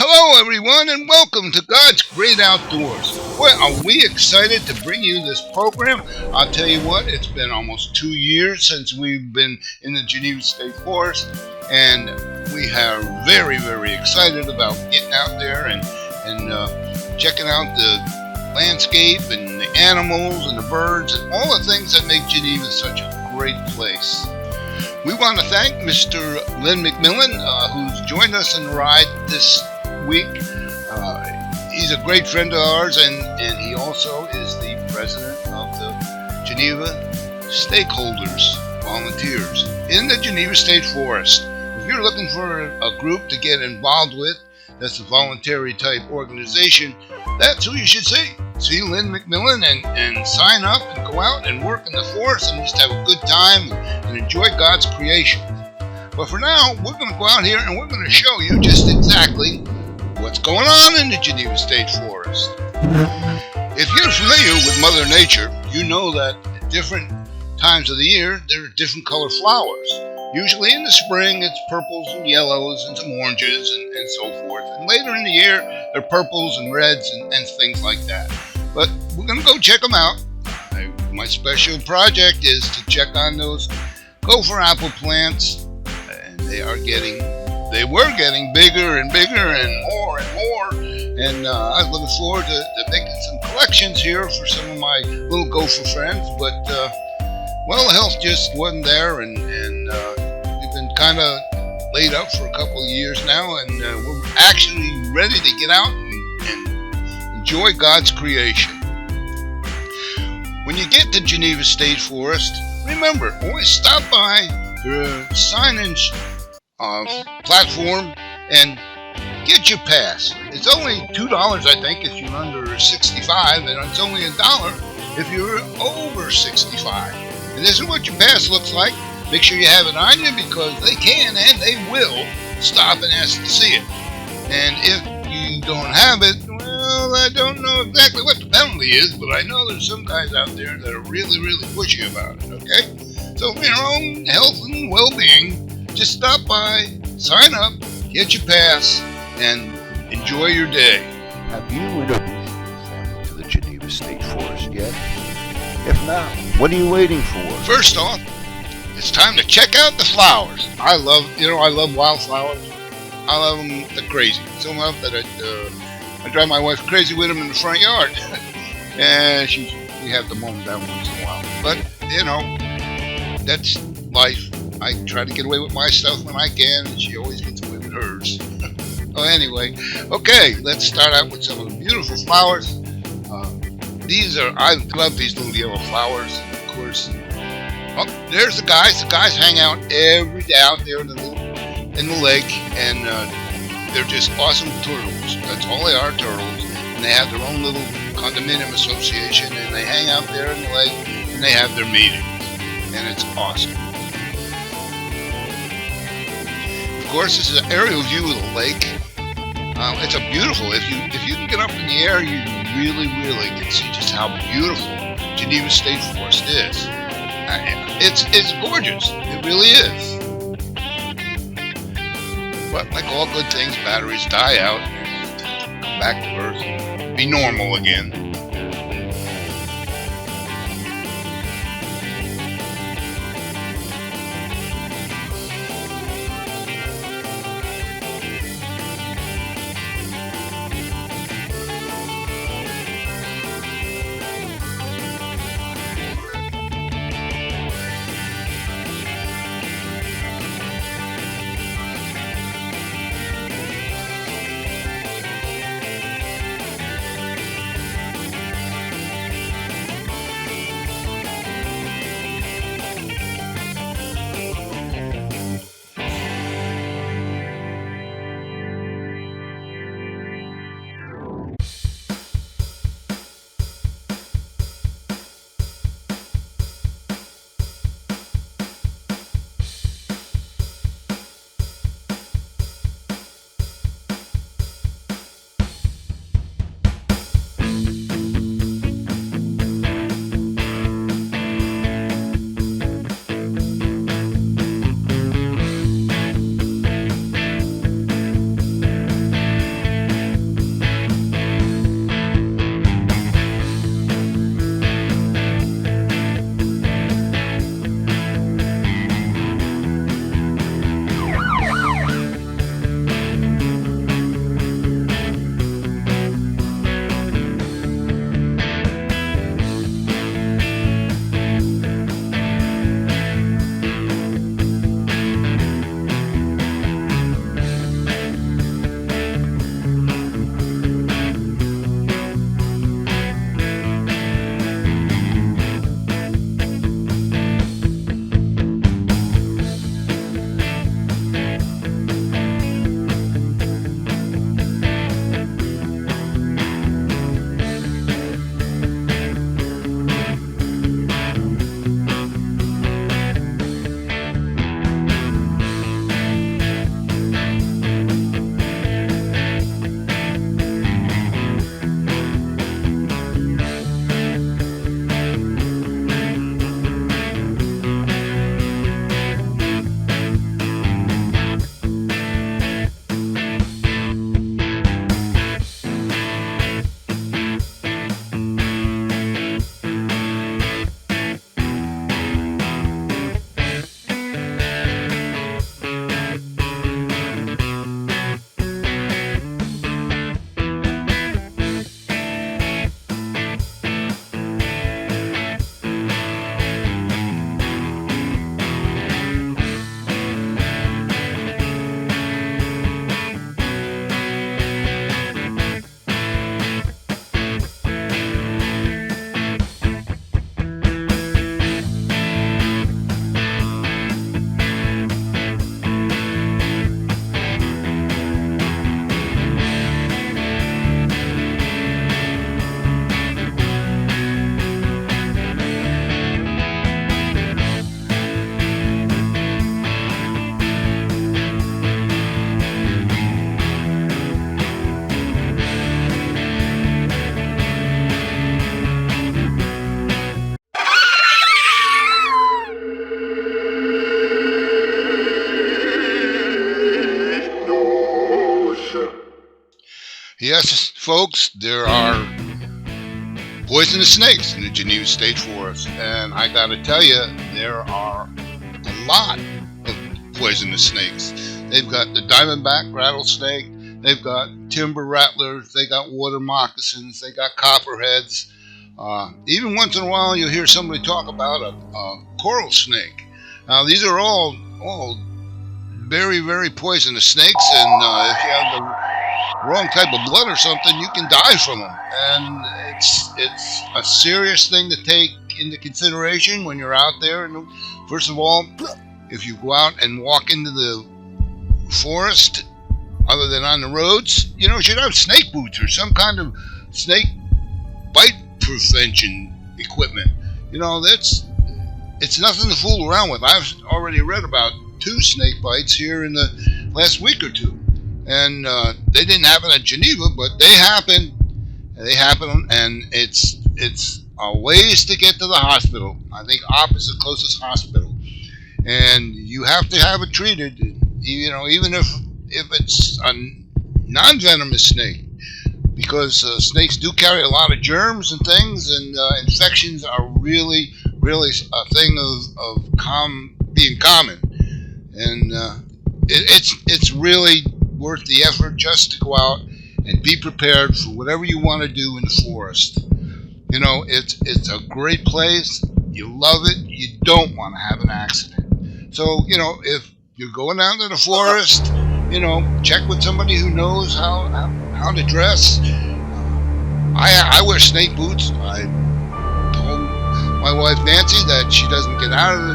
Hello, everyone, and welcome to God's Great Outdoors. Boy, are we excited to bring you this program. I'll tell you what, it's been almost 2 years since we've been in the Geneva State Forest, and we are very, very excited about getting out there and checking out the landscape and the animals and the birds and all the things that make Geneva such a great place. We want to thank Mr. Lyn McMillen, who's joined us in the ride this week. He's a great friend of ours, and he also is the president of the Geneva Stakeholders Volunteers in the Geneva State Forest. If you're looking for a group to get involved with, that's a voluntary type organization, that's who you should see. See Lyn McMillen and sign up and go out and work in the forest and just have a good time and enjoy God's creation. But for now, we're going to go out here and we're going to show you just exactly what's going on in the Geneva State Forest. If you're familiar with Mother Nature, you know that at different times of the year, there are different colored flowers. Usually in the spring, it's purples and yellows and some oranges and so forth. And later in the year, they're purples and reds and things like that. But we're going to go check them out. My special project is to check on those gopher apple plants. And they were getting bigger and bigger and more and more. And I was looking forward to making some collections here for some of my little gopher friends. But, the health just wasn't there. And we've been kind of laid up for a couple of years now. And we're actually ready to get out and enjoy God's creation. When you get to Geneva State Forest, remember, always stop by the signage platform and get your pass. It's only $2, I think, if you're under 65, and it's only $1 if you're over 65. And this is what your pass looks like. Make sure you have it on you because they can and they will stop and ask to see it. And if you don't have it, well, I don't know exactly what the penalty is, but I know there's some guys out there that are really, really pushy about it, okay? So for your own health and well-being, just stop by, sign up, get your pass, and enjoy your day. Have you introduced yourself to the Geneva State Forest yet? If not, what are you waiting for? First off, it's time to check out the flowers. I love wildflowers. I love them like crazy. So much that I drive my wife crazy with them in the front yard. And we have to mow them down once in a while. But, that's life. I try to get away with my stuff when I can, and she always gets away with hers. Anyway, okay, let's start out with some of the beautiful flowers. I love these little yellow flowers. And of course, there's the guys. The guys hang out every day out there in the lake, and they're just awesome turtles. That's all they are, turtles. And they have their own little condominium association, and they hang out there in the lake, and they have their meetings. And it's awesome. Of course, this is an aerial view of the lake. It's a beautiful. If you can get up in the air, you really, really can see just how beautiful Geneva State Forest is. It's gorgeous. It really is. But like all good things, batteries die out and come back to earth and be normal again. Yes, folks, there are poisonous snakes in the Geneva State Forest, and I gotta tell you, there are a lot of poisonous snakes. They've got the diamondback rattlesnake, they've got timber rattlers, they got water moccasins, they got copperheads. Even once in a while, you'll hear somebody talk about a coral snake. Now, these are all very, very poisonous snakes, and if you have the wrong type of blood or something, you can die from them. And it's a serious thing to take into consideration when you're out there. And first of all, if you go out and walk into the forest, other than on the roads, you should have snake boots or some kind of snake bite prevention equipment. It's nothing to fool around with. I've already read about 2 snake bites here in the last week or two, and they didn't happen at Geneva, but they happen. They happen, and it's a ways to get to the hospital. I think opposite closest hospital, and you have to have it treated. Even if it's a non-venomous snake, because snakes do carry a lot of germs and things, and infections are really, really a thing of being common, and it's really worth the effort just to go out and be prepared for whatever you want to do in the forest. It's a great place. You love it. You don't want to have an accident. So if you're going out to the forest, check with somebody who knows how to dress. I wear snake boots. I told my wife Nancy that she doesn't get out of the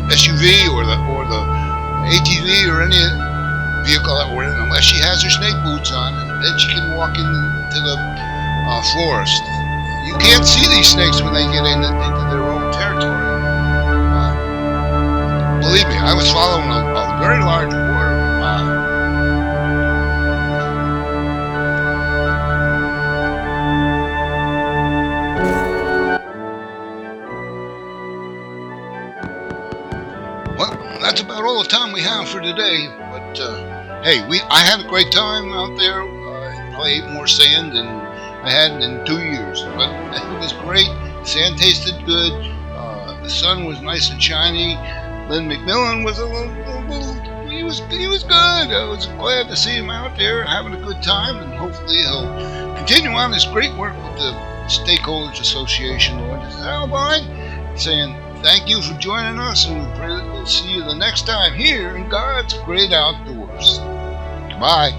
SUV or the ATV or any vehicle that we're in unless she has her snake boots on, and then she can walk into the forest. You can't see these snakes when they get into their own territory. Believe me, I was following a very large water. Well, that's about all the time we have for today. But hey, I had a great time out there. Probably ate more sand than I had in 2 years, but it was great. Sand tasted good. The sun was nice and shiny. Lyn McMillen was he was good. I was glad to see him out there having a good time, and hopefully he'll continue on his great work with the Stakeholders Association. This is Albine saying thank you for joining us, and we pray that we'll see you the next time here in God's Great Outdoors. Goodbye.